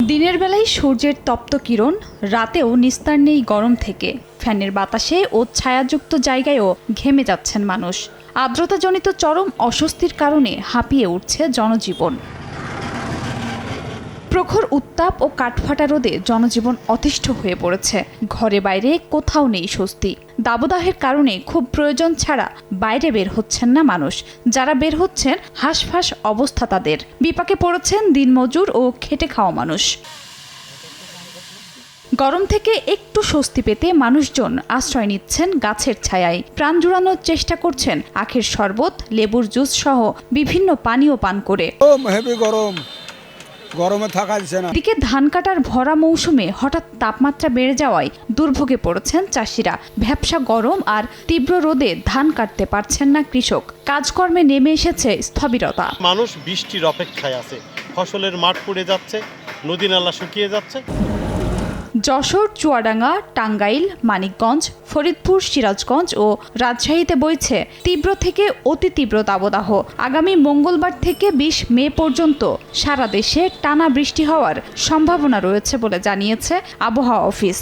দিনের বেলায় সূর্যের তপ্ত কিরণ, রাতেও নিস্তার নেই গরম থেকে। ফ্যানের বাতাসে ও ছায়াযুক্ত জায়গায়ও ঘেমে যাচ্ছেন মানুষ। আর্দ্রতাজনিত চরম অস্বস্তির কারণে হাঁপিয়ে উঠছে জনজীবন। প্রখর উত্তাপ ও কাঠফাটা রোদে জনজীবন অতিষ্ঠ হয়ে পড়েছে। ঘরে বাইরে কোথাও নেই স্বস্তি। দাবদাহের কারণে খুব প্রয়োজন ছাড়া বাইরে বের হচ্ছেন না মানুষ। যারা বের হচ্ছেন, হাঁসফাঁস অবস্থা তাদের। বিপাকে পড়েছেন দিনমজুর ও খেটে খাওয়া মানুষ। গরম থেকে একটু স্বস্তি পেতে মানুষজন আশ্রয় নিচ্ছেন গাছের ছায়ায়। প্রাণ জুড়ানোর চেষ্টা করছেন আখের শরবত, লেবুর জুস সহ বিভিন্ন পানীয় পান করে। হেভি গরমে থাকা যাচ্ছে না। এদিকে ধান কাটার ভরা মৌসুমে হঠাৎ তাপমাত্রা বেড়ে যাওয়ায় দুর্ভোগে পড়েছেন চাষিরা। ভ্যাপসা গরম আর তীব্র রোদে ধান কাটতে পারছেন না কৃষক। কাজকর্মে নেমে এসেছে স্থবিরতা। মানুষ বৃষ্টির অপেক্ষায় আছে। ফসলের মাঠ পড়ে যাচ্ছে, নদী নালা শুকিয়ে যাচ্ছে। যশোর, চুয়াডাঙ্গা, টাঙ্গাইল, মানিকগঞ্জ, ফরিদপুর, সিরাজগঞ্জ ও রাজশাহীতে বইছে তীব্র থেকে অতি তীব্র দাবদাহ। আগামী মঙ্গলবার থেকে ২০ মে পর্যন্ত সারা দেশে টানা বৃষ্টি হওয়ার সম্ভাবনা রয়েছে বলে জানিয়েছে আবহাওয়া অফিস।